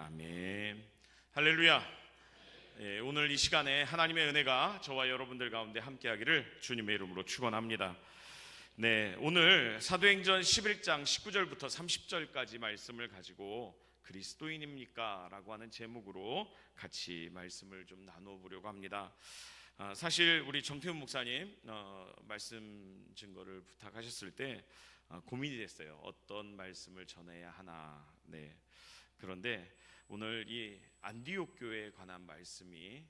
아멘. 할렐루야. 오늘 이 시간에 하나님의 은혜가 저와 여러분들 가운데 함께하기를 주님의 이름으로 축원합니다. 오늘 사도행전 11장 19절부터 30절까지 말씀을 가지고 그리스도인입니까? 라고 하는 제목으로 같이 말씀을 좀 나눠보려고 합니다. 사실 우리 정태훈 목사님 말씀 증거를 부탁하셨을 때 고민이 됐어요. 어떤 말씀을 전해야 하나. 그런데 오늘 이 안디옥 교회에 관한 말씀이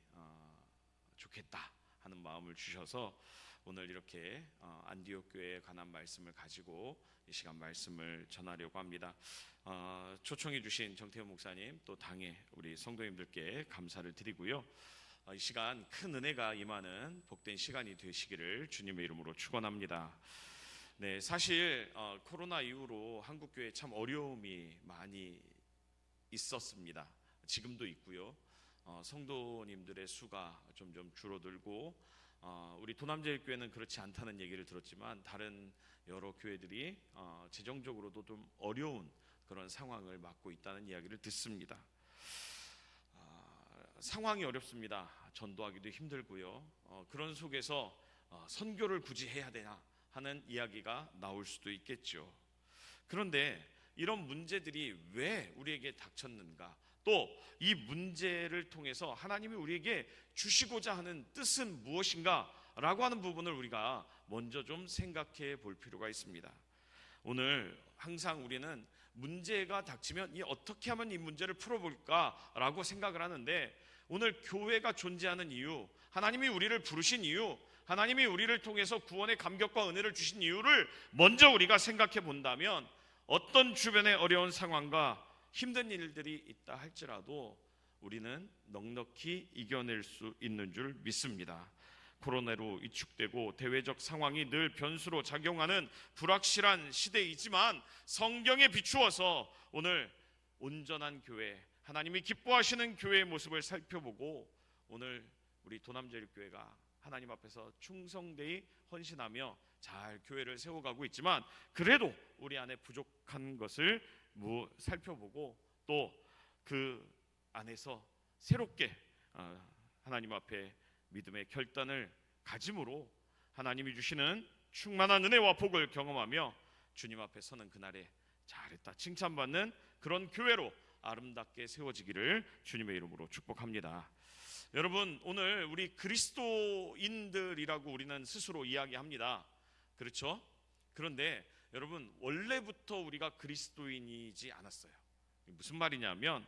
좋겠다 하는 마음을 주셔서 오늘 이렇게 안디옥 교회에 관한 말씀을 가지고 이 시간 말씀을 전하려고 합니다. 초청해 주신 정태훈 목사님 또 당의 우리 성도님들께 감사를 드리고요. 이 시간 큰 은혜가 임하는 복된 시간이 되시기를 주님의 이름으로 축원합니다. 사실 코로나 이후로 한국 교회에 참 어려움이 많이 있었습니다. 지금도 있고요. 성도님들의 수가 점점 줄어들고 우리 도남제일교회는 그렇지 않다는 얘기를 들었지만 다른 여러 교회들이 재정적으로도 좀 어려운 그런 상황을 맞고 있다는 이야기를 듣습니다. 상황이 어렵습니다. 전도하기도 힘들고요. 그런 속에서 선교를 굳이 해야 되나 하는 이야기가 나올 수도 있겠죠. 그런데 이런 문제들이 왜 우리에게 닥쳤는가, 또 이 문제를 통해서 하나님이 우리에게 주시고자 하는 뜻은 무엇인가 라고 하는 부분을 우리가 먼저 좀 생각해 볼 필요가 있습니다. 오늘 항상 우리는 문제가 닥치면 어떻게 하면 이 문제를 풀어볼까 라고 생각을 하는데, 오늘 교회가 존재하는 이유, 하나님이 우리를 부르신 이유, 하나님이 우리를 통해서 구원의 감격과 은혜를 주신 이유를 먼저 우리가 생각해 본다면, 어떤 주변의 어려운 상황과 힘든 일들이 있다 할지라도 우리는 넉넉히 이겨낼 수 있는 줄 믿습니다. 코로나로 위축되고 대외적 상황이 늘 변수로 작용하는 불확실한 시대이지만 성경에 비추어서 오늘 온전한 교회, 하나님이 기뻐하시는 교회의 모습을 살펴보고 오늘 우리 도남제일교회가 하나님 앞에서 충성되이 헌신하며 잘 교회를 세워가고 있지만, 그래도 우리 안에 부족한 것을 살펴보고 또 그 안에서 새롭게 하나님 앞에 믿음의 결단을 가짐으로 하나님이 주시는 충만한 은혜와 복을 경험하며 주님 앞에 서는 그날에 잘했다 칭찬받는 그런 교회로 아름답게 세워지기를 주님의 이름으로 축복합니다. 여러분, 오늘 우리 그리스도인들이라고 우리는 스스로 이야기합니다. 그렇죠? 그런데 여러분, 원래부터 우리가 그리스도인이지 않았어요. 무슨 말이냐면,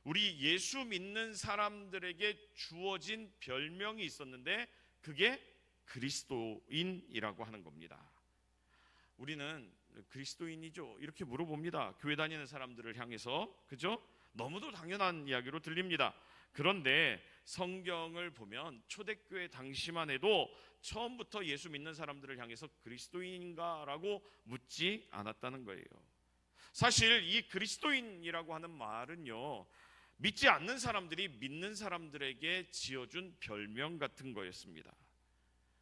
우리 예수 믿는 사람들에게 주어진 별명이 있었는데 그게 그리스도인이라고 하는 겁니다. 우리는 그리스도인이죠? 이렇게 물어봅니다. 교회 다니는 사람들을 향해서. 그죠? 너무도 당연한 이야기로 들립니다. 그런데 성경을 보면 초대교회 당시만 해도 처음부터 예수 믿는 사람들을 향해서 그리스도인인가 라고 묻지 않았다는 거예요. 사실 이 그리스도인이라고 하는 말은요, 믿지 않는 사람들이 믿는 사람들에게 지어준 별명 같은 거였습니다.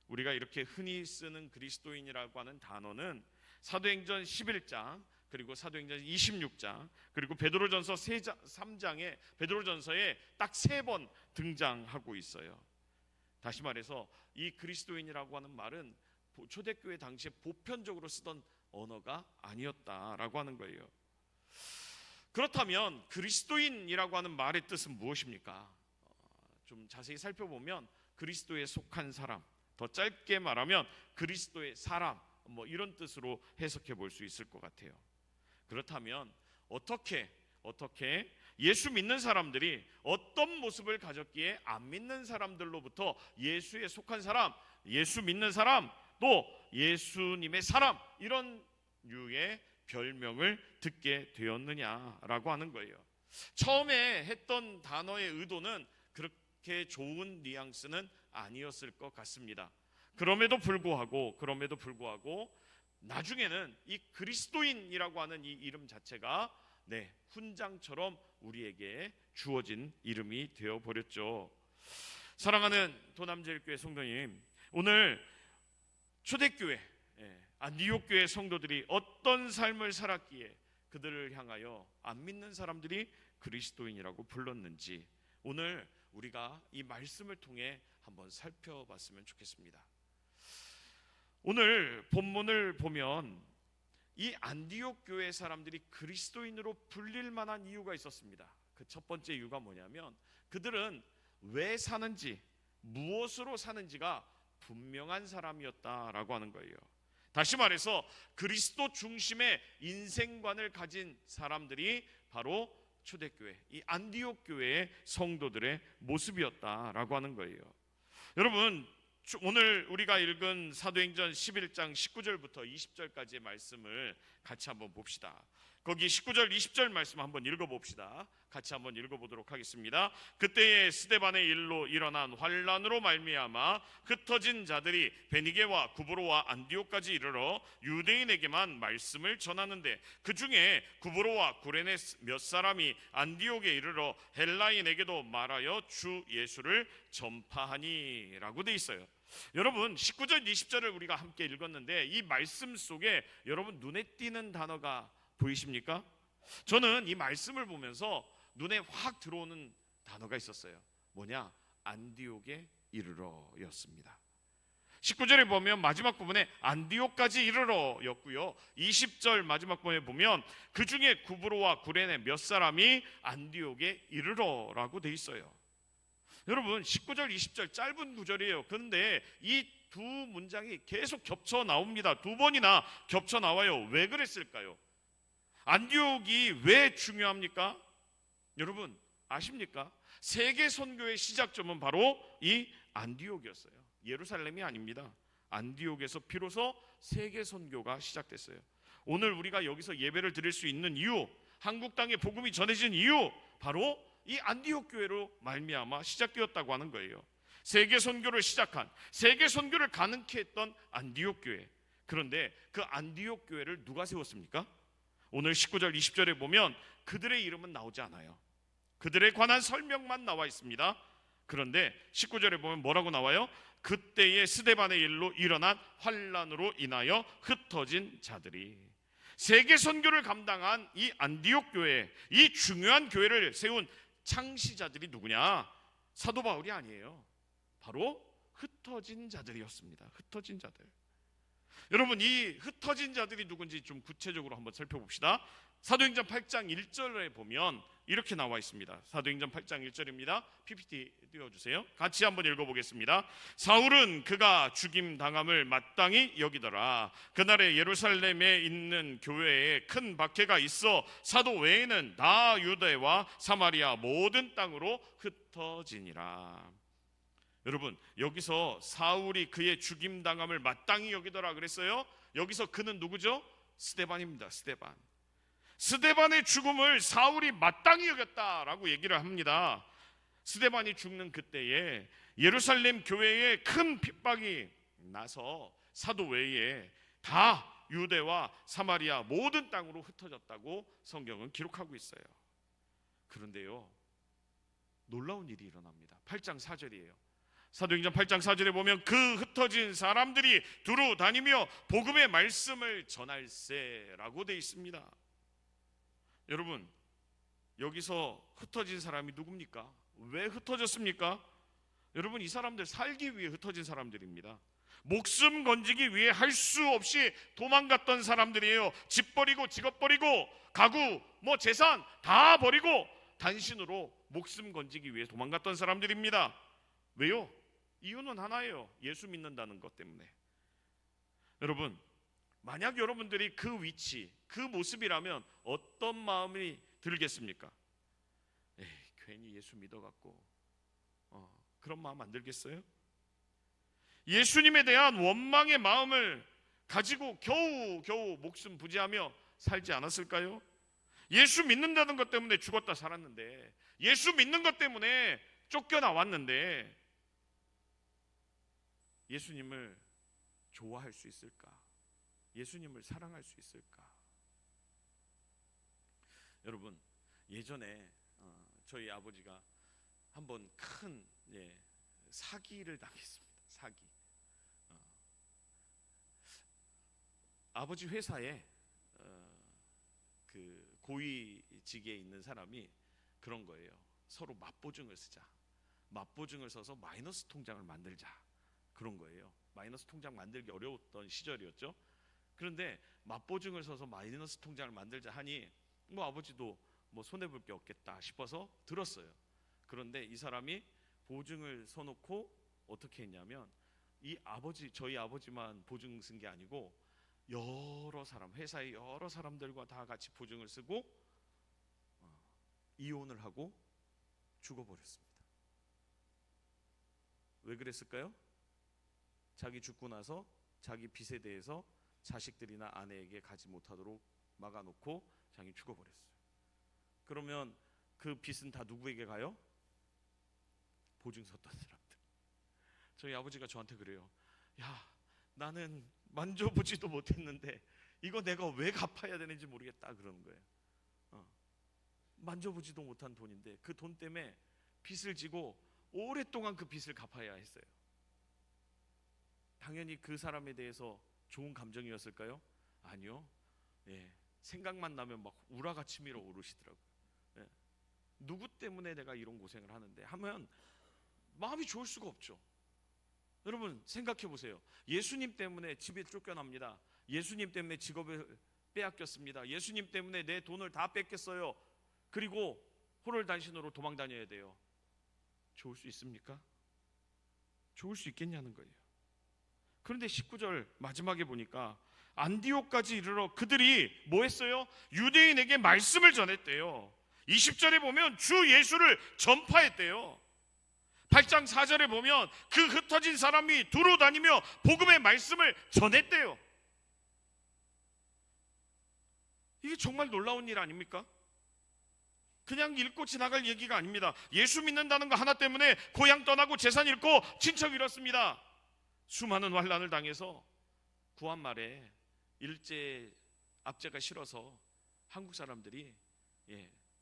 우리가 이렇게 흔히 쓰는 그리스도인이라고 하는 단어는 사도행전 11장, 그리고 사도행전 26장, 그리고 베드로전서 3장에 베드로전서에 딱 3번 등장하고 있어요. 다시 말해서 이 그리스도인이라고 하는 말은 초대교회 당시에 보편적으로 쓰던 언어가 아니었다라고 하는 거예요. 그렇다면 그리스도인이라고 하는 말의 뜻은 무엇입니까? 좀 자세히 살펴보면 그리스도에 속한 사람, 더 짧게 말하면 그리스도의 사람, 이런 뜻으로 해석해 볼 수 있을 것 같아요. 그렇다면 어떻게 예수 믿는 사람들이 어떤 모습을 가졌기에 안 믿는 사람들로부터 예수에 속한 사람, 예수 믿는 사람, 또 예수님의 사람, 이런 류의 별명을 듣게 되었느냐라고 하는 거예요. 처음에 했던 단어의 의도는 그렇게 좋은 뉘앙스는 아니었을 것 같습니다. 그럼에도 불구하고 나중에는 이 그리스도인이라고 하는 이 이름 자체가 훈장처럼 우리에게 주어진 이름이 되어버렸죠. 사랑하는 도남제일교회 성도님, 오늘 초대교회 안디옥 교회 성도들이 어떤 삶을 살았기에 그들을 향하여 안 믿는 사람들이 그리스도인이라고 불렀는지 오늘 우리가 이 말씀을 통해 한번 살펴봤으면 좋겠습니다. 오늘 본문을 보면 이 안디옥 교회 사람들이 그리스도인으로 불릴 만한 이유가 있었습니다. 그 첫 번째 이유가 뭐냐면 그들은 왜 사는지, 무엇으로 사는지가 분명한 사람이었다라고 하는 거예요. 다시 말해서 그리스도 중심의 인생관을 가진 사람들이 바로 초대교회, 이 안디옥 교회의 성도들의 모습이었다라고 하는 거예요. 여러분, 오늘 우리가 읽은 사도행전 11장 19절부터 20절까지의 말씀을 같이 한번 봅시다. 거기 19절 20절 말씀 한번 읽어봅시다. 같이 한번 읽어보도록 하겠습니다. 그때에 스데반의 일로 일어난 환란으로 말미암아 흩어진 자들이 베니게와 구브로와 안디옥까지 이르러 유대인에게만 말씀을 전하는데 그 중에 구브로와 구레네 몇 사람이 안디옥에 이르러 헬라인에게도 말하여 주 예수를 전파하니 라고 돼 있어요. 여러분 19절 20절을 우리가 함께 읽었는데 이 말씀 속에 여러분 눈에 띄는 단어가 보이십니까? 저는 이 말씀을 보면서 눈에 확 들어오는 단어가 있었어요. 뭐냐? 안디옥에 이르러 였습니다. 19절에 보면 마지막 부분에 안디옥까지 이르러 였고요, 20절 마지막 부분에 보면 그 중에 구브로와 구레네 몇 사람이 안디옥에 이르러 라고 돼 있어요. 여러분 19절 20절 짧은 구절이에요. 그런데 이 두 문장이 계속 겹쳐 나옵니다. 두 번이나 겹쳐 나와요. 왜 그랬을까요? 안디옥이 왜 중요합니까? 여러분 아십니까? 세계 선교의 시작점은 바로 이 안디옥이었어요. 예루살렘이 아닙니다. 안디옥에서 비로소 세계 선교가 시작됐어요. 오늘 우리가 여기서 예배를 드릴 수 있는 이유, 한국 땅에 복음이 전해진 이유, 바로 이 안디옥 교회로 말미암아 시작되었다고 하는 거예요. 세계 선교를 시작한, 세계 선교를 가능케 했던 안디옥 교회. 그런데 그 안디옥 교회를 누가 세웠습니까? 오늘 19절 20절에 보면 그들의 이름은 나오지 않아요. 그들에 관한 설명만 나와 있습니다. 그런데 19절에 보면 뭐라고 나와요? 그때의 스데반의 일로 일어난 환란으로 인하여 흩어진 자들이. 세계 선교를 감당한 이 안디옥 교회, 이 중요한 교회를 세운 창시자들이 누구냐? 사도 바울이 아니에요. 바로 흩어진 자들이었습니다. 흩어진 자들. 여러분 이 흩어진 자들이 누군지 좀 구체적으로 한번 살펴봅시다. 사도행전 8장 1절에 보면 이렇게 나와 있습니다. 사도행전 8장 1절입니다. PPT 띄워주세요. 같이 한번 읽어보겠습니다. 사울은 그가 죽임당함을 마땅히 여기더라. 그날에 예루살렘에 있는 교회에 큰 박해가 있어 사도 외에는 다 유대와 사마리아 모든 땅으로 흩어지니라. 여러분 여기서 사울이 그의 죽임당함을 마땅히 여기더라 그랬어요. 여기서 그는 누구죠? 스데반입니다. 스데반. 스데반의 죽음을 사울이 마땅히 여겼다라고 얘기를 합니다. 스데반이 죽는 그때에 예루살렘 교회에 큰 핍박이 나서 사도 외에 다 유대와 사마리아 모든 땅으로 흩어졌다고 성경은 기록하고 있어요. 그런데요 놀라운 일이 일어납니다. 8장 4절이에요. 사도행전 8장 4절에 보면 그 흩어진 사람들이 두루 다니며 복음의 말씀을 전할세라고 되어 있습니다. 여러분 여기서 흩어진 사람이 누굽니까? 왜 흩어졌습니까? 여러분 이 사람들 살기 위해 흩어진 사람들입니다. 목숨 건지기 위해 할 수 없이 도망갔던 사람들이에요. 집 버리고 직업 버리고 가구 재산 다 버리고 단신으로 목숨 건지기 위해 도망갔던 사람들입니다. 왜요? 이유는 하나예요. 예수 믿는다는 것 때문에. 여러분 만약 여러분들이 그 위치, 그 모습이라면 어떤 마음이 들겠습니까? 에이, 괜히 예수 믿어갖고 그런 마음 안 들겠어요? 예수님에 대한 원망의 마음을 가지고 겨우 목숨 부지하며 살지 않았을까요? 예수 믿는다는 것 때문에 죽었다 살았는데, 예수 믿는 것 때문에 쫓겨나왔는데 예수님을 좋아할 수 있을까? 예수님을 사랑할 수 있을까? 여러분 예전에 저희 아버지가 한번 큰 사기를 당했습니다. 사기. 아버지 회사에 그 고위직에 있는 사람이 그런 거예요. 서로 맞보증을 쓰자. 맞보증을 써서 마이너스 통장을 만들자. 그런 거예요. 마이너스 통장 만들기 어려웠던 시절이었죠. 그런데 맞보증을 써서 마이너스 통장을 만들자 하니 뭐 아버지도 뭐 손해볼 게 없겠다 싶어서 들었어요. 그런데 이 사람이 보증을 서놓고 어떻게 했냐면 저희 아버지만 보증 쓴 게 아니고 여러 사람, 회사의 여러 사람들과 다 같이 보증을 쓰고 이혼을 하고 죽어버렸습니다. 왜 그랬을까요? 자기 죽고 나서 자기 빚에 대해서 자식들이나 아내에게 가지 못하도록 막아놓고 자기 죽어버렸어요. 그러면 그 빚은 다 누구에게 가요? 보증 섰던 사람들. 저희 아버지가 저한테 그래요. 야, 나는 만져보지도 못했는데 이거 내가 왜 갚아야 되는지 모르겠다 그러는 거예요. 만져보지도 못한 돈인데 그 돈 때문에 빚을 지고 오랫동안 그 빚을 갚아야 했어요. 당연히 그 사람에 대해서 좋은 감정이었을까요? 아니요. 생각만 나면 막 우라가 치밀어 오르시더라고요. 누구 때문에 내가 이런 고생을 하는데 하면 마음이 좋을 수가 없죠. 여러분 생각해 보세요. 예수님 때문에 집에 쫓겨납니다. 예수님 때문에 직업을 빼앗겼습니다. 예수님 때문에 내 돈을 다 뺏겼어요. 그리고 호롤단신으로 도망 다녀야 돼요. 좋을 수 있습니까? 좋을 수 있겠냐는 거예요. 그런데 19절 마지막에 보니까 안디옥까지 이르러 그들이 뭐 했어요? 유대인에게 말씀을 전했대요. 20절에 보면 주 예수를 전파했대요. 8장 4절에 보면 그 흩어진 사람이 두루 다니며 복음의 말씀을 전했대요. 이게 정말 놀라운 일 아닙니까? 그냥 읽고 지나갈 얘기가 아닙니다. 예수 믿는다는 거 하나 때문에 고향 떠나고 재산 잃고 친척 잃었습니다. 수많은 환난을 당해서 구한 말에 압제가 싫어서 한국 사람들이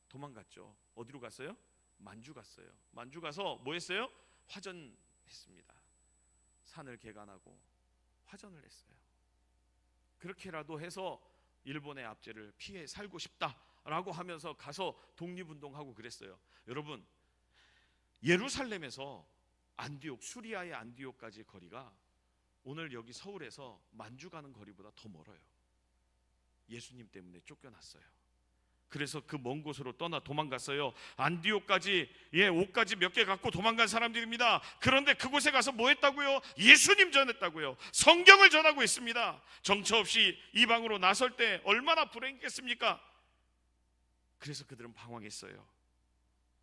도망갔죠. 어디로 갔어요? 만주 갔어요. 만주 가서 뭐 했어요? 화전했습니다. 산을 개간하고 화전을 했어요. 그렇게라도 해서 일본의 압제를 피해 살고 싶다라고 하면서 가서 독립운동하고 그랬어요. 여러분 예루살렘에서 안디옥, 수리아의 안디옥까지 거리가 오늘 여기 서울에서 만주 가는 거리보다 더 멀어요. 예수님 때문에 쫓겨났어요. 그래서 그 먼 곳으로 도망갔어요. 안디옥까지 옷까지 몇 개 갖고 도망간 사람들입니다. 그런데 그곳에 가서 뭐 했다고요? 예수님 전했다고요. 성경을 전하고 있습니다. 정처 없이 이방으로 나설 때 얼마나 불행했겠습니까? 그래서 그들은 방황했어요.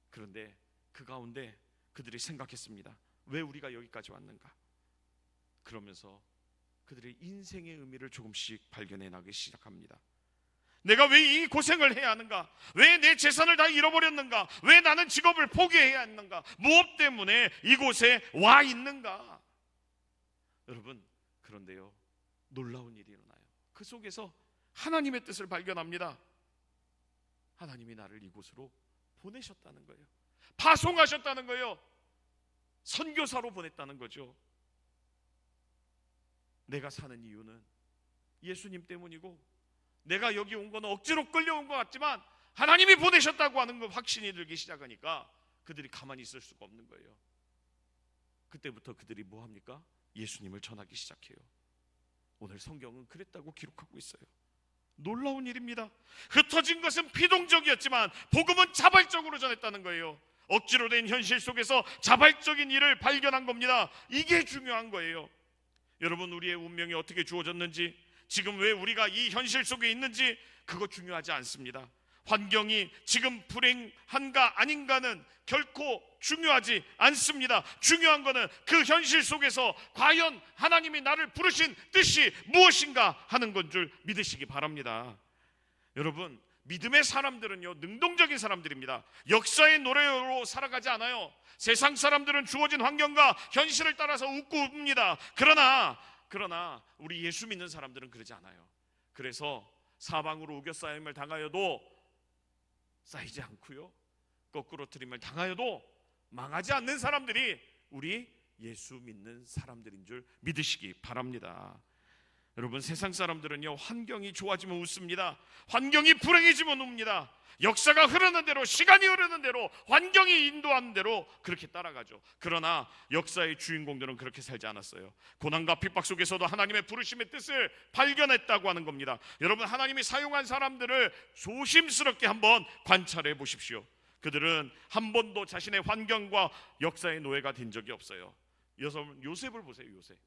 그런데 그 가운데 그들이 생각했습니다. 왜 우리가 여기까지 왔는가? 그러면서 그들의 인생의 의미를 조금씩 발견해 나기 시작합니다. 내가 왜 이 고생을 해야 하는가? 왜 내 재산을 다 잃어버렸는가? 왜 나는 직업을 포기해야 했는가? 무엇 때문에 이곳에 와 있는가? 여러분 그런데요 놀라운 일이 일어나요. 그 속에서 하나님의 뜻을 발견합니다. 하나님이 나를 이곳으로 보내셨다는 거예요. 파송하셨다는 거예요. 선교사로 보냈다는 거죠. 내가 사는 이유는 예수님 때문이고 내가 여기 온 건 억지로 끌려온 것 같지만 하나님이 보내셨다고 하는 거 확신이 들기 시작하니까 그들이 가만히 있을 수가 없는 거예요. 그때부터 그들이 뭐 합니까? 예수님을 전하기 시작해요. 오늘 성경은 그랬다고 기록하고 있어요. 놀라운 일입니다. 흩어진 것은 피동적이었지만 복음은 자발적으로 전했다는 거예요. 억지로 된 현실 속에서 자발적인 일을 발견한 겁니다. 이게 중요한 거예요. 여러분 우리의 운명이 어떻게 주어졌는지, 지금 왜 우리가 이 현실 속에 있는지 그거 중요하지 않습니다. 환경이 지금 불행한가 아닌가는 결코 중요하지 않습니다. 중요한 거는 그 현실 속에서 과연 하나님이 나를 부르신 뜻이 무엇인가 하는 건 줄 믿으시기 바랍니다. 여러분 믿음의 사람들은요 능동적인 사람들입니다. 역사의 노래로 살아가지 않아요. 세상 사람들은 주어진 환경과 현실을 따라서 웃고 웁니다. 그러나 우리 예수 믿는 사람들은 그러지 않아요. 그래서 사방으로 우겨싸임을 당하여도 쌓이지 않고요, 거꾸로 트림을 당하여도 망하지 않는 사람들이 우리 예수 믿는 사람들인 줄 믿으시기 바랍니다. 여러분, 세상 사람들은요, 환경이 좋아지면 웃습니다. 환경이 불행해지면 웁니다. 역사가 흐르는 대로, 시간이 흐르는 대로, 환경이 인도하는 대로 그렇게 따라가죠. 그러나 역사의 주인공들은 그렇게 살지 않았어요. 고난과 핍박 속에서도 하나님의 부르심의 뜻을 발견했다고 하는 겁니다. 여러분, 하나님이 사용한 사람들을 조심스럽게 한번 관찰해 보십시오. 그들은 한 번도 자신의 환경과 역사의 노예가 된 적이 없어요. 요셉을 보세요. 요셉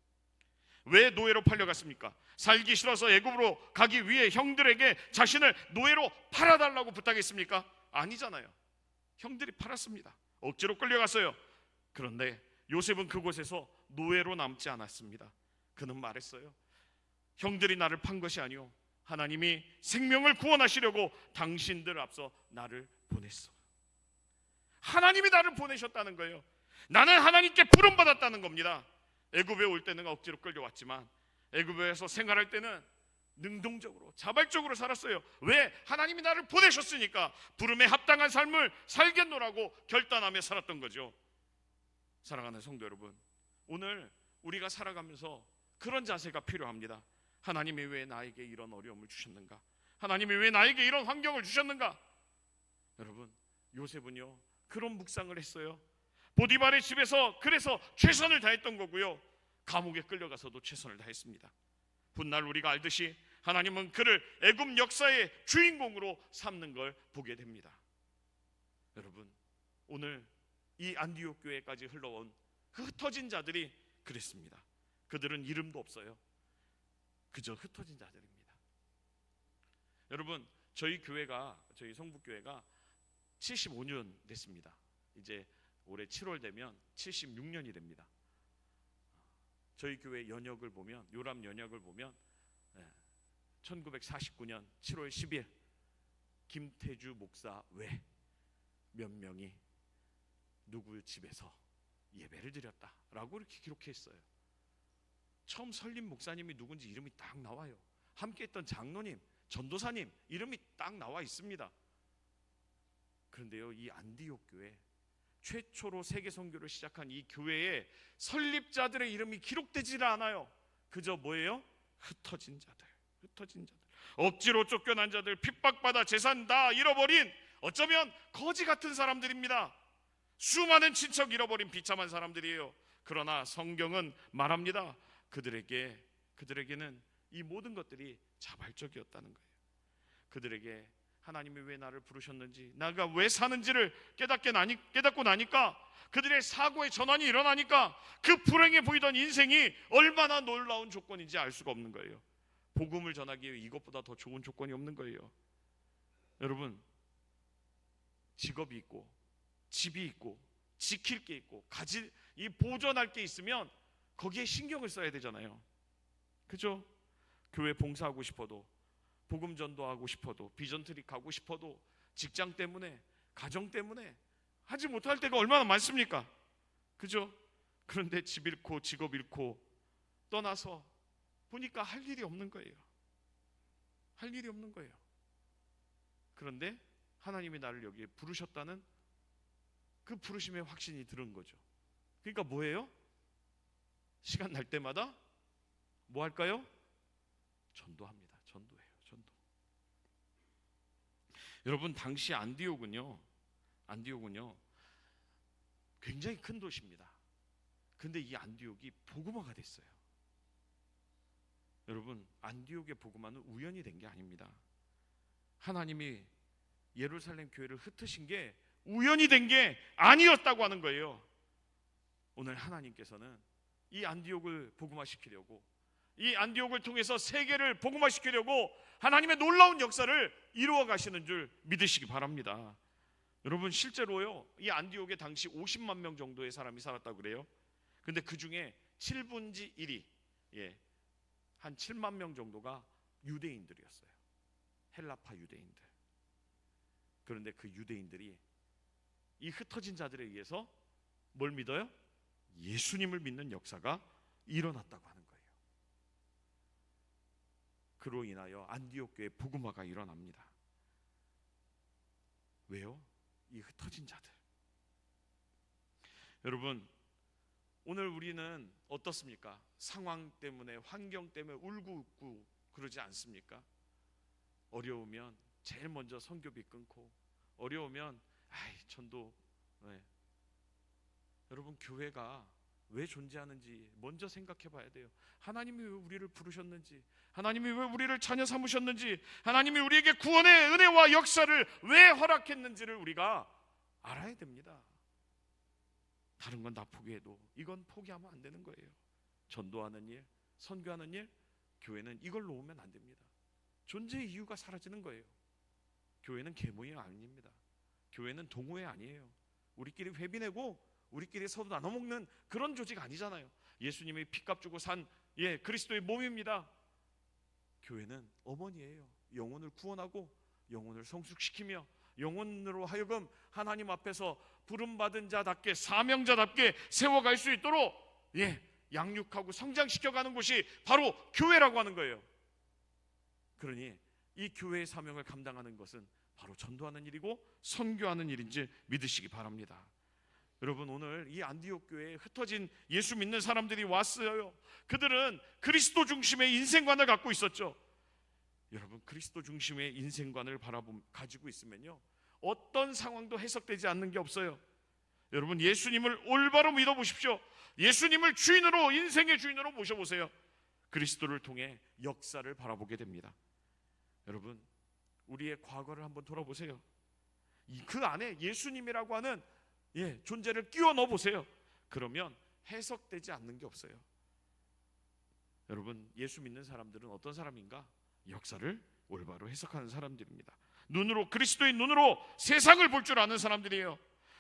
왜 노예로 팔려갔습니까? 살기 싫어서 애굽으로 가기 위해 형들에게 자신을 노예로 팔아달라고 부탁했습니까? 아니잖아요. 형들이 팔았습니다. 억지로 끌려갔어요. 그런데 요셉은 그곳에서 노예로 남지 않았습니다. 그는 말했어요. 형들이 나를 판 것이 아니오, 하나님이 생명을 구원하시려고 당신들 앞서 나를 보냈어. 하나님이 나를 보내셨다는 거예요. 나는 하나님께 부름받았다는 겁니다. 애굽에 올 때는 억지로 끌려왔지만 애굽에서 생활할 때는 능동적으로, 자발적으로 살았어요. 왜? 하나님이 나를 보내셨으니까 부름에 합당한 삶을 살겠노라고 결단하며 살았던 거죠. 사랑하는 성도 여러분, 오늘 우리가 살아가면서 그런 자세가 필요합니다. 하나님이 왜 나에게 이런 어려움을 주셨는가? 하나님이 왜 나에게 이런 환경을 주셨는가? 여러분, 요셉은요 그런 묵상을 했어요. 보디발의 집에서 그래서 최선을 다했던 거고요, 감옥에 끌려가서도 최선을 다했습니다. 훗날 우리가 알듯이 하나님은 그를 애굽 역사의 주인공으로 삼는 걸 보게 됩니다. 여러분, 오늘 이 안디옥 교회까지 흘러온 그 흩어진 자들이 그랬습니다. 그들은 이름도 없어요. 그저 흩어진 자들입니다. 여러분, 저희 성북교회가 75년 됐습니다. 이제 올해 7월 되면 76년이 됩니다. 저희 교회 연역을 보면, 요람 연역을 보면 1949년 7월 10일 김태주 목사 외 몇 명이 누구 집에서 예배를 드렸다라고 이렇게 기록했어요. 처음 설립 목사님이 누군지 이름이 딱 나와요. 함께했던 장로님, 전도사님 이름이 딱 나와 있습니다. 그런데요, 이 안디옥 교회 최초로 세계 선교를 시작한 이 교회의 설립자들의 이름이 기록되지를 않아요. 그저 뭐예요? 흩어진 자들, 억지로 쫓겨난 자들, 핍박받아 재산 다 잃어버린, 어쩌면 거지 같은 사람들입니다. 수많은 친척 잃어버린 비참한 사람들이에요. 그러나 성경은 말합니다. 그들에게는 이 모든 것들이 자발적이었다는 거예요. 그들에게 하나님이 왜 나를 부르셨는지, 나가 왜 사는지를 깨닫고 나니까, 그들의 사고의 전환이 일어나니까 그 불행해 보이던 인생이 얼마나 놀라운 조건인지 알 수가 없는 거예요. 복음을 전하기 위해 이것보다 더 좋은 조건이 없는 거예요. 여러분, 직업이 있고 집이 있고 지킬 게 있고 이 보존할 게 있으면 거기에 신경을 써야 되잖아요. 그죠? 교회 봉사하고 싶어도, 복음 전도하고 싶어도, 비전 트릭 가고 싶어도 직장 때문에, 가정 때문에 하지 못할 때가 얼마나 많습니까? 그죠? 그런데 집 잃고 직업 잃고 떠나서 보니까 할 일이 없는 거예요. 그런데 하나님이 나를 여기에 부르셨다는 그 부르심의 확신이 들은 거죠. 그러니까 뭐예요? 시간 날 때마다 뭐 할까요? 전도합니다. 전도해요. 여러분, 당시 안디옥은요 굉장히 큰 도시입니다. 근데 이 안디옥이 복음화가 됐어요. 여러분, 안디옥의 복음화는 우연히 된 게 아닙니다. 하나님이 예루살렘 교회를 흩으신 게 우연히 된 게 아니었다고 하는 거예요. 오늘 하나님께서는 이 안디옥을 복음화시키려고, 이 안디옥을 통해서 세계를 복음화시키려고 하나님의 놀라운 역사를 이루어 가시는 줄 믿으시기 바랍니다. 여러분, 실제로요, 이 안디옥에 당시 50만 명 정도의 사람이 살았다고 그래요. 근데 그 중에 7분의 1이 한 7만 명 정도가 유대인들이었어요. 헬라파 유대인들. 그런데 그 유대인들이 이 흩어진 자들에 의해서 뭘 믿어요? 예수님을 믿는 역사가 일어났다고 하는 거예요. 그로 인하여 안디옥 교회 복음화가 일어납니다. 왜요? 이 흩어진 자들. 여러분, 오늘 우리는 어떻습니까? 상황 때문에, 환경 때문에 울고 웃고 그러지 않습니까? 어려우면 제일 먼저 선교비 끊고, 어려우면 전도. 네. 여러분, 교회가 왜 존재하는지 먼저 생각해 봐야 돼요. 하나님이 왜 우리를 부르셨는지, 하나님이 왜 우리를 자녀 삼으셨는지, 하나님이 우리에게 구원의 은혜와 역사를 왜 허락했는지를 우리가 알아야 됩니다. 다른 건 다 포기해도 이건 포기하면 안 되는 거예요. 전도하는 일, 선교하는 일, 교회는 이걸 놓으면 안 됩니다. 존재의 이유가 사라지는 거예요. 교회는 계모임 아닙니다. 교회는 동호회 아니에요. 우리끼리 회비 내고 우리끼리 서로 나눠 먹는 그런 조직 아니잖아요. 예수님이 피값 주고 산 그리스도의 몸입니다. 교회는 어머니예요. 영혼을 구원하고 영혼을 성숙시키며 영혼으로 하여금 하나님 앞에서 부름받은 자답게, 사명자답게 세워갈 수 있도록 양육하고 성장시켜가는 곳이 바로 교회라고 하는 거예요. 그러니 이 교회의 사명을 감당하는 것은 바로 전도하는 일이고 선교하는 일인지 믿으시기 바랍니다. 여러분, 오늘 이 안디옥 교회에 흩어진 예수 믿는 사람들이 왔어요. 그들은 그리스도 중심의 인생관을 갖고 있었죠. 여러분, 그리스도 중심의 인생관을 가지고 있으면요, 어떤 상황도 해석되지 않는 게 없어요. 여러분, 예수님을 올바로 믿어보십시오. 예수님을 주인으로, 인생의 주인으로 모셔보세요. 그리스도를 통해 역사를 바라보게 됩니다. 여러분, 우리의 과거를 한번 돌아보세요. 그 안에 예수님이라고 하는 존재를 끼워 넣어 보세요. 그러면 해석되지 않는 게 없어요. 여러분, 예수 믿는 사람들은 어떤 사람인가? 역사를 올바로 해석하는 사람들입니다. 눈으로, 그리스도의 눈으로 세상을 볼 줄 아는 사람들이에요.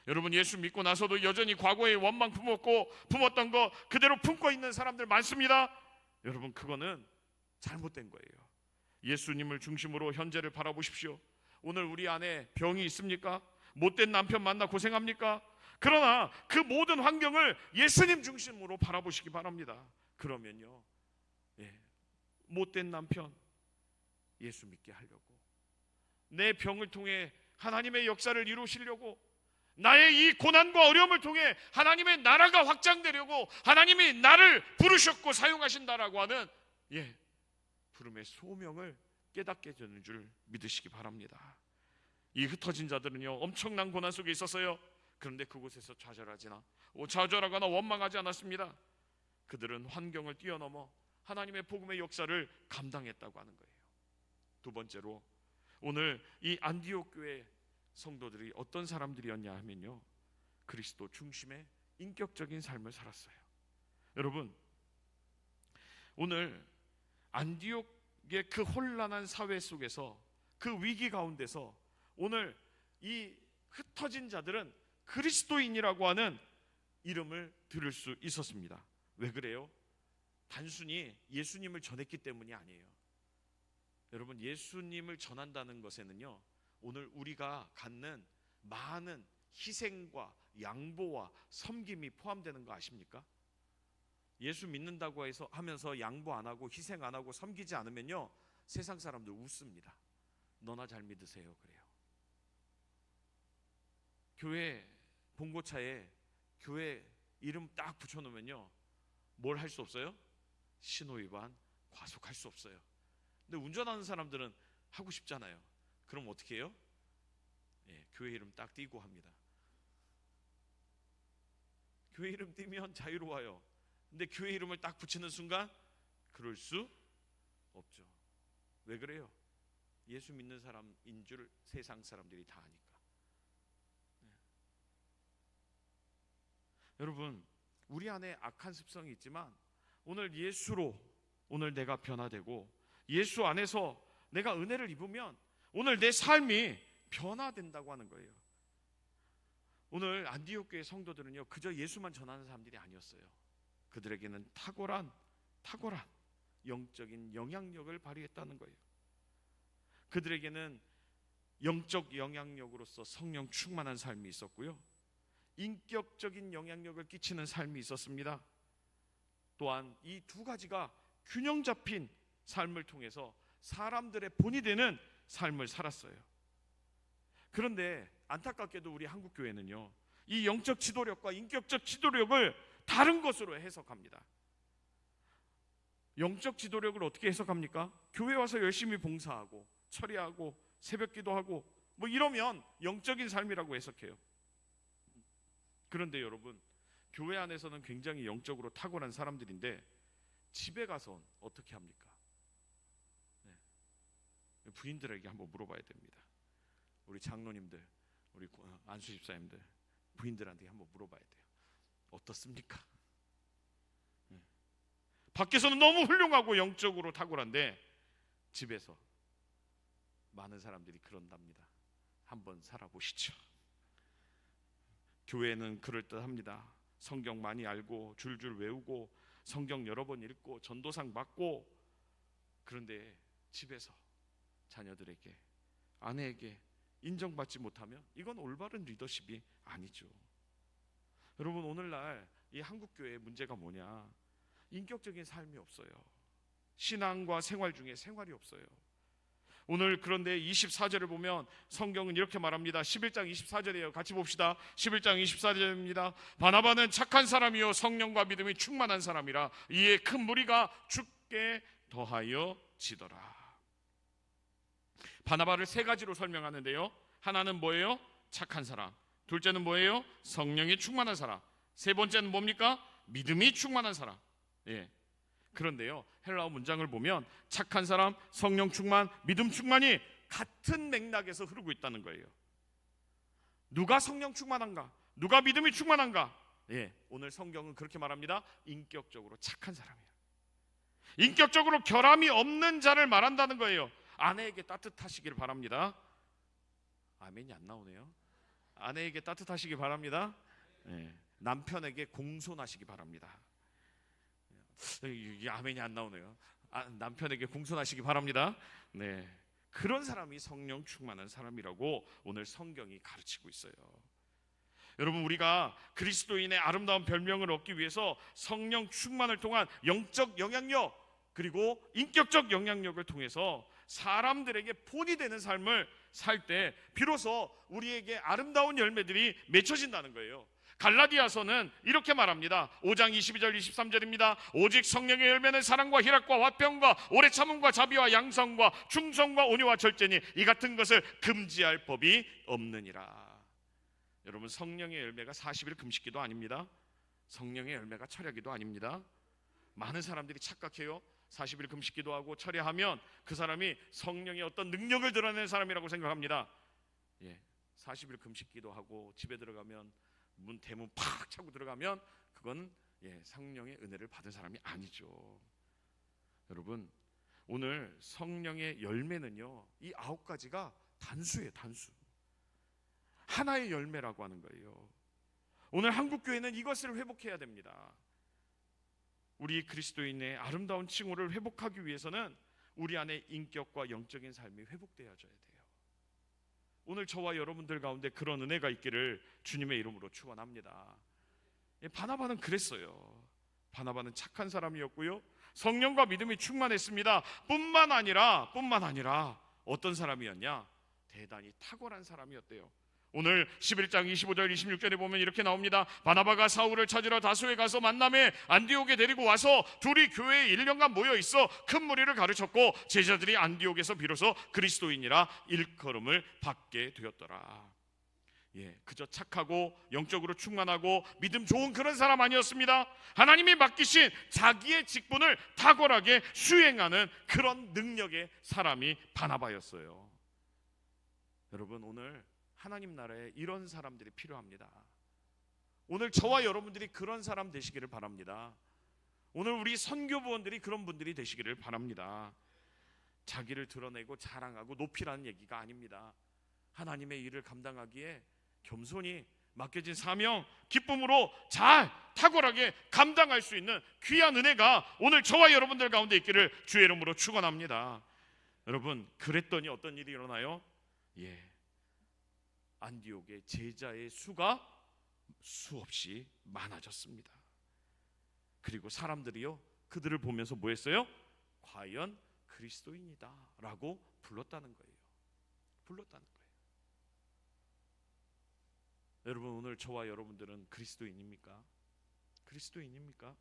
여러분, 예수 믿고 나서도 여전히 과거에 원망 품었던 거 그대로 품고 있는 사람들 많습니다. 여러분, 그거는 잘못된 거예요. 예수님을 중심으로 현재를 바라보십시오. 오늘 우리 안에 병이 있습니까? 못된 남편 만나 고생합니까? 그러나 그 모든 환경을 예수님 중심으로 바라보시기 바랍니다. 그러면요, 못된 남편 예수 믿게 하려고, 내 병을 통해 하나님의 역사를 이루시려고, 나의 이 고난과 어려움을 통해 하나님의 나라가 확장되려고 하나님이 나를 부르셨고 사용하신다라고 하는 부름의 소명을 깨닫게 되는 줄 믿으시기 바랍니다. 이 흩어진 자들은요, 엄청난 고난 속에 있었어요. 그런데 그곳에서 좌절하거나 원망하지 않았습니다. 그들은 환경을 뛰어넘어 하나님의 복음의 역사를 감당했다고 하는 거예요. 두 번째로, 오늘 이 안디옥 교회 성도들이 어떤 사람들이었냐 하면요, 그리스도 중심의 인격적인 삶을 살았어요. 여러분, 오늘 안디옥의 그 혼란한 사회 속에서, 그 위기 가운데서 오늘 이 흩어진 자들은 그리스도인이라고 하는 이름을 들을 수 있었습니다. 왜 그래요? 단순히 예수님을 전했기 때문이 아니에요. 여러분, 예수님을 전한다는 것에는요, 오늘 우리가 갖는 많은 희생과 양보와 섬김이 포함되는 거 아십니까? 예수 믿는다고 해서 하면서 양보 안 하고 희생 안 하고 섬기지 않으면요, 세상 사람들 웃습니다. 너나 잘 믿으세요 그래요. 교회 봉고차에 교회 이름 딱 붙여놓으면요, 뭘 할 수 없어요? 신호위반, 과속할 수 없어요. 근데 운전하는 사람들은 하고 싶잖아요. 그럼 어떻게 해요? 교회 이름 딱 띄고 합니다. 교회 이름 띄면 자유로워요. 근데 교회 이름을 딱 붙이는 순간 그럴 수 없죠. 왜 그래요? 예수 믿는 사람인 줄 세상 사람들이 다 아니까. 여러분, 우리 안에 악한 습성이 있지만 오늘 예수로 오늘 내가 변화되고 예수 안에서 내가 은혜를 입으면 오늘 내 삶이 변화된다고 하는 거예요. 오늘 안디옥 교회 성도들은요, 그저 예수만 전하는 사람들이 아니었어요. 그들에게는 탁월한 영적인 영향력을 발휘했다는 거예요. 그들에게는 영적 영향력으로서 성령 충만한 삶이 있었고요, 인격적인 영향력을 끼치는 삶이 있었습니다. 또한 이 두 가지가 균형 잡힌 삶을 통해서 사람들의 본이 되는 삶을 살았어요. 그런데 안타깝게도 우리 한국교회는요, 이 영적 지도력과 인격적 지도력을 다른 것으로 해석합니다. 영적 지도력을 어떻게 해석합니까? 교회 와서 열심히 봉사하고 처리하고 새벽 기도하고 뭐 이러면 영적인 삶이라고 해석해요. 그런데 여러분, 교회 안에서는 굉장히 영적으로 탁월한 사람들인데 집에 가서 어떻게 합니까? 부인들에게 한번 물어봐야 됩니다. 우리 장로님들, 우리 안수 집사님들, 부인들한테 한번 물어봐야 돼요. 어떻습니까? 밖에서는 너무 훌륭하고 영적으로 탁월한데 집에서 많은 사람들이 그런답니다. 한번 살아보시죠. 교회는 그럴듯합니다. 성경 많이 알고 줄줄 외우고 성경 여러 번 읽고 전도상 받고, 그런데 집에서 자녀들에게, 아내에게 인정받지 못하면 이건 올바른 리더십이 아니죠. 여러분, 오늘날 이 한국교회의 문제가 뭐냐? 인격적인 삶이 없어요. 신앙과 생활 중에 생활이 없어요. 오늘 그런데 24절을 보면 성경은 이렇게 말합니다. 11장 24절이에요. 같이 봅시다. 11장 24절입니다. 바나바는 착한 사람이요 성령과 믿음이 충만한 사람이라 이에 큰 무리가 죽게 더하여 지더라. 바나바를 세 가지로 설명하는데요. 하나는 뭐예요? 착한 사람. 둘째는 뭐예요? 성령이 충만한 사람. 세 번째는 뭡니까? 믿음이 충만한 사람. 예. 그런데요, 헬라어 문장을 보면 착한 사람, 성령 충만, 믿음 충만이 같은 맥락에서 흐르고 있다는 거예요. 누가 성령 충만한가? 누가 믿음이 충만한가? 예, 오늘 성경은 그렇게 말합니다. 인격적으로 착한 사람이에요. 인격적으로 결함이 없는 자를 말한다는 거예요. 아내에게 따뜻하시길 바랍니다. 아멘이 안 나오네요. 아내에게 따뜻하시기 바랍니다. 예, 남편에게 공손하시기 바랍니다. 이 아멘이 안 나오네요. 남편에게 공손하시기 바랍니다. 네, 그런 사람이 성령 충만한 사람이라고 오늘 성경이 가르치고 있어요. 여러분, 우리가 그리스도인의 아름다운 별명을 얻기 위해서 성령 충만을 통한 영적 영향력 그리고 인격적 영향력을 통해서 사람들에게 본이 되는 삶을 살 때 비로소 우리에게 아름다운 열매들이 맺혀진다는 거예요. 갈라디아서는 이렇게 말합니다. 5장 22절 23절입니다. 오직 성령의 열매는 사랑과 희락과 화평과 오래 참음과 자비와 양성과 충성과 온유와 절제니 이 같은 것을 금지할 법이 없느니라. 여러분, 성령의 열매가 40일 금식기도 아닙니다. 성령의 열매가 철야기도 아닙니다. 많은 사람들이 착각해요. 40일 금식기도 하고 철야하면 그 사람이 성령의 어떤 능력을 드러내는 사람이라고 생각합니다. 예, 40일 금식기도 하고 집에 들어가면 대문 팍 차고 들어가면 그건 성령의 은혜를 받은 사람이 아니죠. 여러분, 오늘 성령의 열매는요, 이 9가지가 단수예요. 단수. 하나의 열매라고 하는 거예요. 오늘 한국교회는 이것을 회복해야 됩니다. 우리 그리스도인의 아름다운 칭호를 회복하기 위해서는 우리 안에 인격과 영적인 삶이 회복되어져야 돼요. 오늘 저와 여러분들 가운데 그런 은혜가 있기를 주님의 이름으로 축원합니다. 바나바는 그랬어요. 바나바는 착한 사람이었고요, 성령과 믿음이 충만했습니다. 뿐만 아니라 어떤 사람이었냐? 대단히 탁월한 사람이었대요. 오늘 11장 25절 26절에 보면 이렇게 나옵니다. 바나바가 사울을 찾으러 다소에 가서 만남에 안디옥에 데리고 와서 둘이 교회에 1년간 모여 있어 큰 무리를 가르쳤고 제자들이 안디옥에서 비로소 그리스도인이라 일컬음을 받게 되었더라. 그저 착하고 영적으로 충만하고 믿음 좋은 그런 사람 아니었습니다. 하나님이 맡기신 자기의 직분을 탁월하게 수행하는 그런 능력의 사람이 바나바였어요. 여러분, 오늘 하나님 나라에 이런 사람들이 필요합니다. 오늘 저와 여러분들이 그런 사람 되시기를 바랍니다. 오늘 우리 선교부원들이 그런 분들이 되시기를 바랍니다. 자기를 드러내고 자랑하고 높이라는 얘기가 아닙니다. 하나님의 일을 감당하기에 겸손히 맡겨진 사명, 기쁨으로 잘 탁월하게 감당할 수 있는 귀한 은혜가 오늘 저와 여러분들 가운데 있기를 주의 이름으로 축원합니다. 여러분, 그랬더니 어떤 일이 일어나요? 안디옥의 제자의 수가 수없이 많아졌습니다. 그리고 사람들이요, 그들을 보면서 뭐 했어요? 과연 그리스도인이다 라고 불렀다는 거예요. 여러분, 오늘 저와 여러분들은 그리스도인입니까? 그리스도인입니까?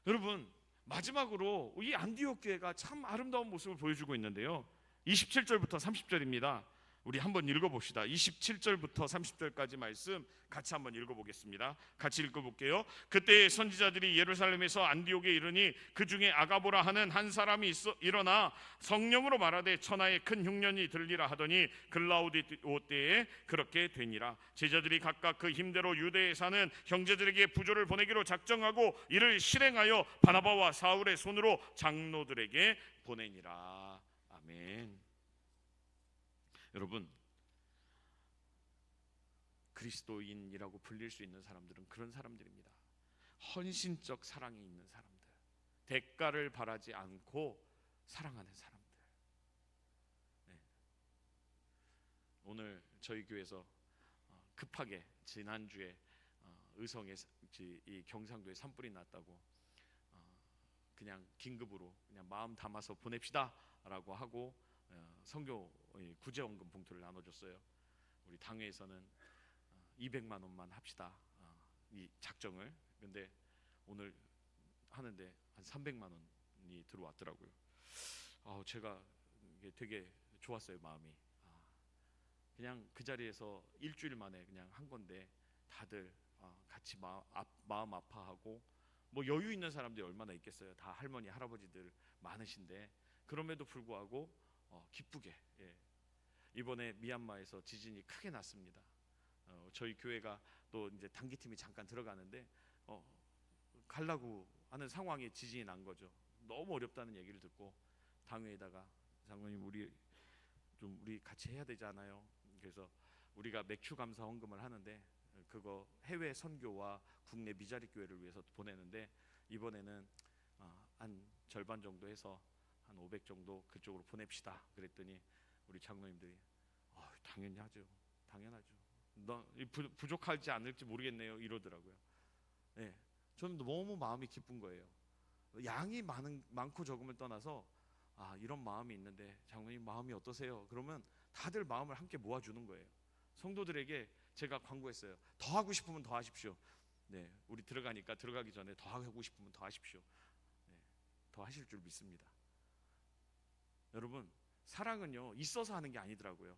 여러분, 마지막으로 이 안디옥 교회가 참 아름다운 모습을 보여주고 있는데요, 27절부터 30절입니다. 우리 한번 읽어봅시다. 27절부터 30절까지 말씀 같이 한번 읽어보겠습니다. 같이 읽어볼게요. 그때 선지자들이 예루살렘에서 안디옥에 이르니 그 중에 아가보라 하는 한 사람이 일어나 성령으로 말하되 천하에 큰 흉년이 들리라 하더니 글라우디오 때에 그렇게 되니라. 제자들이 각각 그 힘대로 유대에 사는 형제들에게 부조를 보내기로 작정하고 이를 실행하여 바나바와 사울의 손으로 장로들에게 보내니라. 아멘. 여러분, 그리스도인이라고 불릴 수 있는 사람들은 그런 사람들입니다. 헌신적 사랑이 있는 사람들, 대가를 바라지 않고 사랑하는 사람들. 네. 오늘 저희 교회에서 급하게 지난주에 의성에 이 경상도에 산불이 났다고 그냥 긴급으로 그냥 마음 담아서 보냅시다라고 하고 선교 구제원금 봉투를 나눠줬어요. 우리 당회에서는 200만 원만 합시다, 이 작정을. 근데 오늘 하는데 한 300만 원이 들어왔더라고요. 제가 이게 되게 좋았어요, 마음이. 그냥 그 자리에서 일주일 만에 그냥 한 건데 다들 같이 마음 아파하고, 뭐 여유 있는 사람들이 얼마나 있겠어요. 다 할머니 할아버지들 많으신데 그럼에도 불구하고 기쁘게, 이번에 미얀마에서 지진이 크게 났습니다. 저희 교회가 또 이제 단기팀이 잠깐 들어가는데 가려고 하는 상황에 지진이 난 거죠. 너무 어렵다는 얘기를 듣고 당회에다가 장로님 우리 같이 해야 되지 않아요? 그래서 우리가 맥주 감사 헌금을 하는데 그거 해외 선교와 국내 미자리 교회를 위해서 보내는데 이번에는 한 절반 정도 해서 한 500 정도 그쪽으로 보냅시다 그랬더니 우리 장로님들이 당연히 하죠, 당연하죠, 부족할지 않을지 모르겠네요 이러더라고요. 네, 저는 너무 마음이 기쁜 거예요. 양이 많고 적음을 떠나서 이런 마음이 있는데 장로님 마음이 어떠세요? 그러면 다들 마음을 함께 모아주는 거예요. 성도들에게 제가 광고했어요. 더 하고 싶으면 더 하십시오. 네, 우리 들어가기 전에 더 하고 싶으면 더 하십시오. 네, 더 하실 줄 믿습니다. 여러분, 사랑은요 있어서 하는 게 아니더라고요.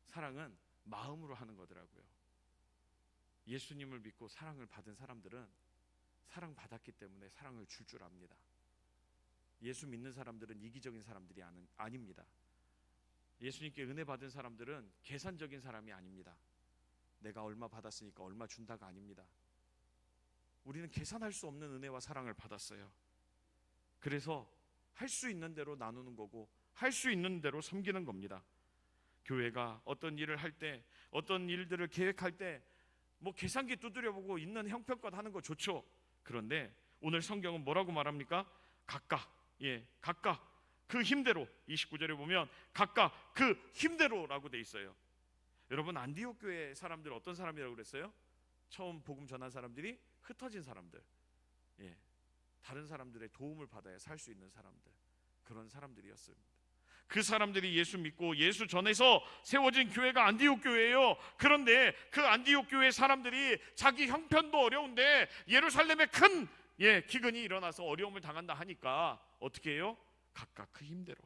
사랑은 마음으로 하는 거더라고요. 예수님을 믿고 사랑을 받은 사람들은 사랑받았기 때문에 사랑을 줄 압니다. 예수 믿는 사람들은 이기적인 사람들이 아닙니다. 예수님께 은혜 받은 사람들은 계산적인 사람이 아닙니다. 내가 얼마 받았으니까 얼마 준다가 아닙니다. 우리는 계산할 수 없는 은혜와 사랑을 받았어요. 그래서 할 수 있는 대로 나누는 거고 할 수 있는 대로 섬기는 겁니다. 교회가 어떤 일을 할 때, 어떤 일들을 계획할 때 뭐 계산기 두드려보고 있는 형편껏 하는 거 좋죠. 그런데 오늘 성경은 뭐라고 말합니까? 각각 그 힘대로, 29절에 보면 각각 그 힘대로라고 돼 있어요. 여러분, 안디옥 교회 사람들 어떤 사람이라고 그랬어요? 처음 복음 전한 사람들이 흩어진 사람들, 다른 사람들의 도움을 받아야 살 수 있는 사람들, 그런 사람들이었습니다. 그 사람들이 예수 믿고 예수 전에서 세워진 교회가 안디옥 교회예요. 그런데 그 안디옥 교회 사람들이 자기 형편도 어려운데 예루살렘에 큰 기근이 일어나서 어려움을 당한다 하니까 어떻게 해요? 각각 그 힘대로,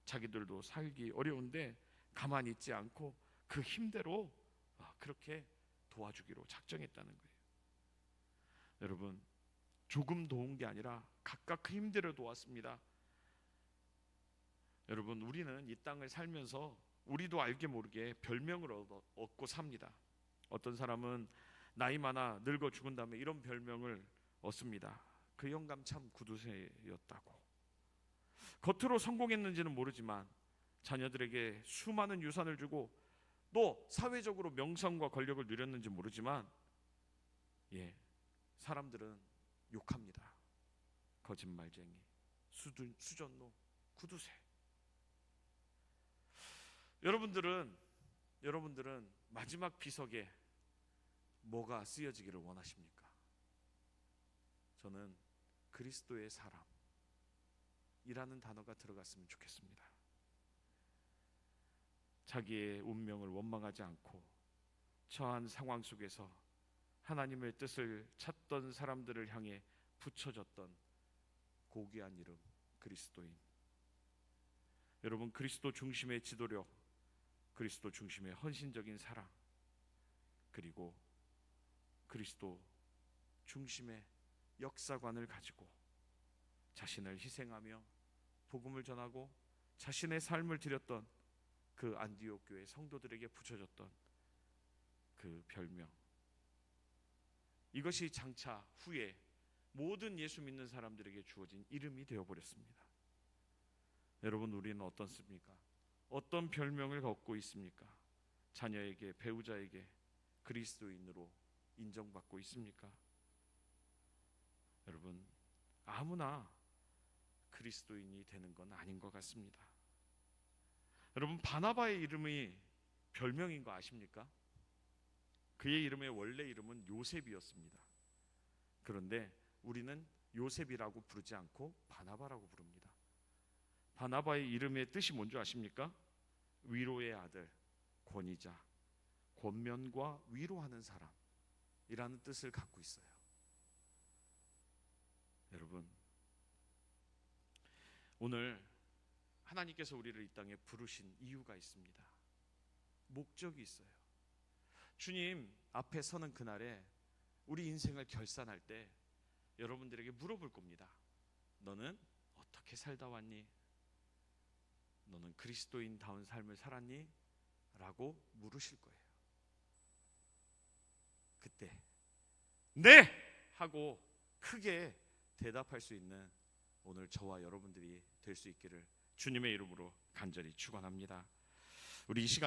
자기들도 살기 어려운데 가만히 있지 않고 그 힘대로 그렇게 도와주기로 작정했다는 거예요. 여러분, 조금 도운 게 아니라 각각 그 힘대로 도왔습니다. 여러분, 우리는 이 땅을 살면서 우리도 알게 모르게 별명을 얻고 삽니다. 어떤 사람은 나이 많아 늙어 죽은 다음에 이런 별명을 얻습니다. 그 영감 참 구두쇠였다고. 겉으로 성공했는지는 모르지만 자녀들에게 수많은 유산을 주고 또 사회적으로 명성과 권력을 누렸는지 모르지만 사람들은 욕합니다. 거짓말쟁이, 수전노, 구두쇠. 여러분들은 마지막 비석에 뭐가 쓰여지기를 원하십니까? 저는 그리스도의 사람이라는 단어가 들어갔으면 좋겠습니다. 자기의 운명을 원망하지 않고 처한 상황 속에서 하나님의 뜻을 찾던 사람들을 향해 붙여졌던 고귀한 이름, 그리스도인. 여러분, 그리스도 중심의 지도력, 그리스도 중심의 헌신적인 사랑, 그리고 그리스도 중심의 역사관을 가지고 자신을 희생하며 복음을 전하고 자신의 삶을 드렸던 그 안디옥 교회 성도들에게 붙여졌던 그 별명, 이것이 장차 후에 모든 예수 믿는 사람들에게 주어진 이름이 되어버렸습니다. 여러분, 우리는 어떻습니까? 어떤 별명을 갖고 있습니까? 자녀에게, 배우자에게 그리스도인으로 인정받고 있습니까? 여러분, 아무나 그리스도인이 되는 건 아닌 것 같습니다. 여러분, 바나바의 이름이 별명인 거 아십니까? 그의 이름의 원래 이름은 요셉이었습니다. 그런데 우리는 요셉이라고 부르지 않고 바나바라고 부릅니다. 바나바의 이름의 뜻이 뭔지 아십니까? 위로의 아들, 권위자, 권면과 위로하는 사람이라는 뜻을 갖고 있어요. 여러분, 오늘 하나님께서 우리를 이 땅에 부르신 이유가 있습니다. 목적이 있어요. 주님 앞에 서는 그날에 우리 인생을 결산할 때 여러분들에게 물어볼 겁니다. 너는 어떻게 살다 왔니? 너는 그리스도인다운 삶을 살았니? 라고 물으실 거예요. 그때 네! 하고 크게 대답할 수 있는 오늘 저와 여러분들이 될 수 있기를 주님의 이름으로 간절히 축원합니다. 우리 이 시간